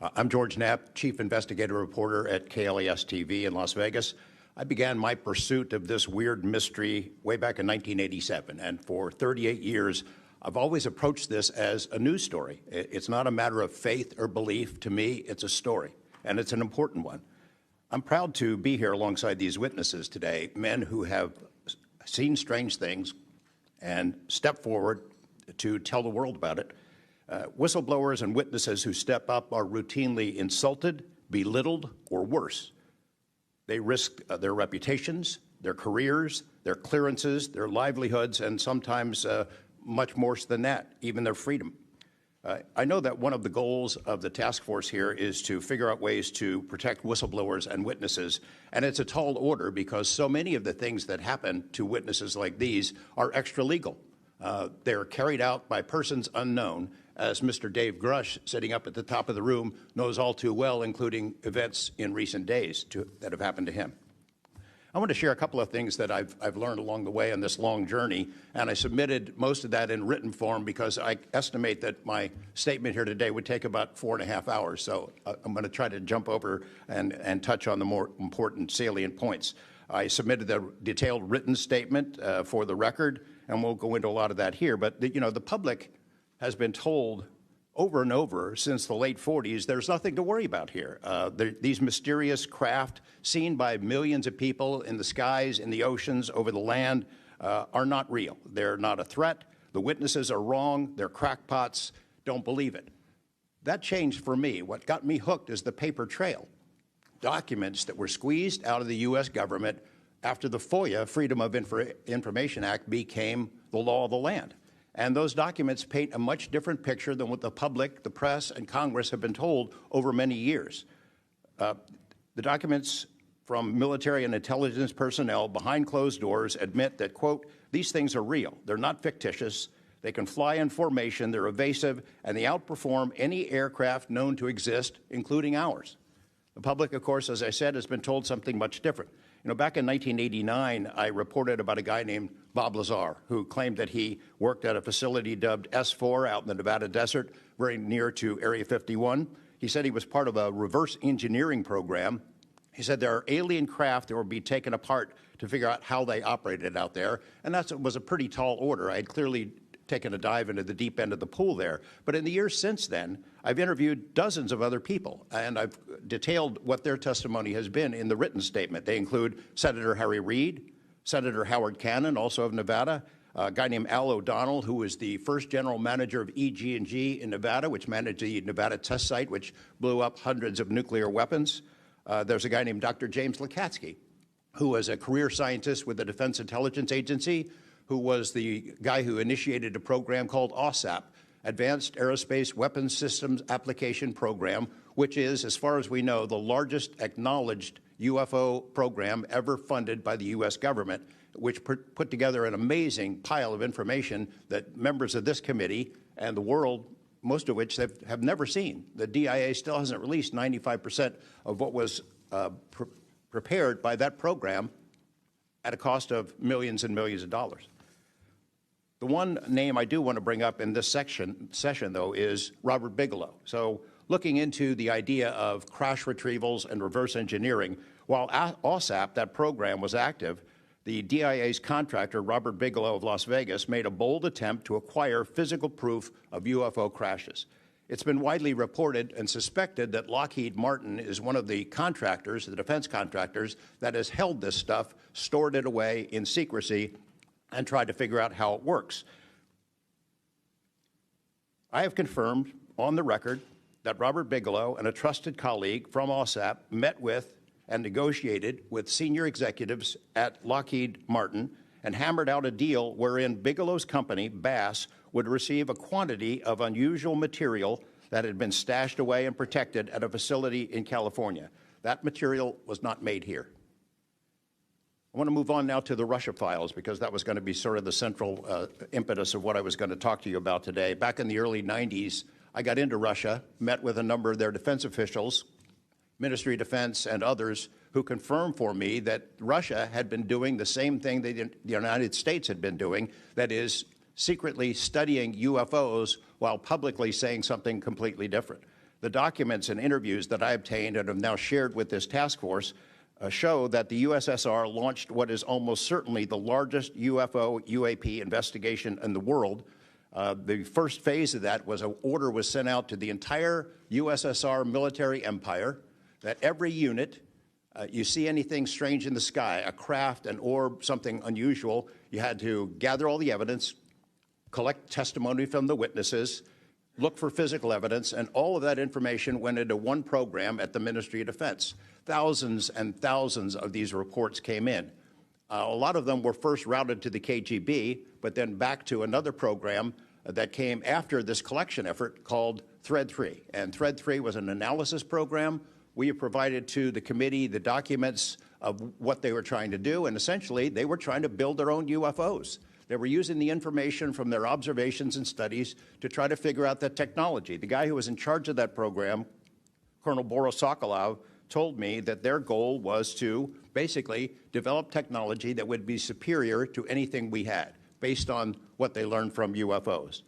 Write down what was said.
I'm George Knapp, Chief Investigative Reporter at KLAS-TV in Las Vegas. I began my pursuit of this weird mystery way back in 1987, and for 38 years, I've always approached this as a news story. It's not a matter of faith or belief. To me, it's a story, and it's an important one. I'm proud to be here alongside these witnesses today, men who have seen strange things and stepped forward to tell the world about it. Whistleblowers and witnesses who step up are routinely insulted, belittled, or worse. They risk their reputations, their careers, their clearances, their livelihoods, and sometimes much worse than that, even their freedom. I know that one of the goals of the task force here is to figure out ways to protect whistleblowers and witnesses, and it's a tall order because so many of the things that happen to witnesses like these are extra-legal. They're carried out by persons unknown, as Mr. Dave Grush, sitting up at the top of the room, knows all too well, including events in recent days that have happened to him. I want to share a couple of things that I've learned along the way on this long journey, and I submitted most of that in written form because I estimate that my statement here today would take about 4.5 hours, so I'm going to try to jump over and touch on the more important salient points. I submitted a detailed written statement for the record, and we'll go into a lot of that here, but the public has been told over and over since the late 40s, there's nothing to worry about here. These mysterious craft seen by millions of people in the skies, in the oceans, over the land are not real. They're not a threat. The witnesses are wrong. They're crackpots. Don't believe it. That changed for me. What got me hooked is the paper trail. Documents that were squeezed out of the U.S. government after the FOIA, Freedom of Information Act, became the law of the land. And those documents paint a much different picture than what the public, the press, and Congress have been told over many years. The documents from military and intelligence personnel behind closed doors admit that, quote, these things are real. They're not fictitious. They can fly in formation. They're evasive, and they outperform any aircraft known to exist, including ours. The public, of course, as I said, has been told something much different. Back in 1989, I reported about a guy named Bob Lazar, who claimed that he worked at a facility dubbed S4 out in the Nevada desert, very near to Area 51. He said he was part of a reverse engineering program. He said there are alien craft that will be taken apart to figure out how they operated out there, and that was a pretty tall order. I had clearly taken a dive into the deep end of the pool there. But in the years since then, I've interviewed dozens of other people, and I've detailed what their testimony has been in the written statement. They include Senator Harry Reid, Senator Howard Cannon, also of Nevada, a guy named Al O'Donnell, who was the first general manager of EG&G in Nevada, which managed the Nevada test site, which blew up hundreds of nuclear weapons. There's a guy named Dr. James Lukatsky, who was a career scientist with the Defense Intelligence Agency, who was the guy who initiated a program called AAWSAP, Advanced Aerospace Weapons Systems Application Program, which is, as far as we know, the largest acknowledged UFO program ever funded by the U.S. government, which put together an amazing pile of information that members of this committee and the world, most of which have never seen. The DIA still hasn't released 95% of what was prepared by that program at a cost of millions and millions of dollars. The one name I do want to bring up in this session, though, is Robert Bigelow. So looking into the idea of crash retrievals and reverse engineering, while AAWSAP, that program, was active, the DIA's contractor, Robert Bigelow of Las Vegas, made a bold attempt to acquire physical proof of UFO crashes. It's been widely reported and suspected that Lockheed Martin is one of the contractors, the defense contractors, that has held this stuff, stored it away in secrecy, and tried to figure out how it works. I have confirmed on the record that Robert Bigelow and a trusted colleague from AAWSAP met with and negotiated with senior executives at Lockheed Martin and hammered out a deal wherein Bigelow's company, Bass, would receive a quantity of unusual material that had been stashed away and protected at a facility in California. That material was not made here. I want to move on now to the Russia files because that was going to be sort of the central impetus of what I was going to talk to you about today. Back in the early 90s, I got into Russia, met with a number of their defense officials, Ministry of Defense and others, who confirmed for me that Russia had been doing the same thing that the United States had been doing, that is, secretly studying UFOs while publicly saying something completely different. The documents and interviews that I obtained and have now shared with this task force show that the USSR launched what is almost certainly the largest UFO UAP investigation in the world. The first phase of that was an order was sent out to the entire USSR military empire that every unit, you see anything strange in the sky, a craft, an orb, something unusual, you had to gather all the evidence, collect testimony from the witnesses, look for physical evidence, and all of that information went into one program at the Ministry of Defense. Thousands and thousands of these reports came in. A lot of them were first routed to the KGB, but then back to another program that came after this collection effort called Thread 3. And Thread 3 was an analysis program. We have provided to the committee the documents of what they were trying to do, and essentially they were trying to build their own UFOs. They were using the information from their observations and studies to try to figure out the technology. The guy who was in charge of that program, Colonel Boris Sokolov, told me that their goal was to basically develop technology that would be superior to anything we had, based on what they learned from UFOs.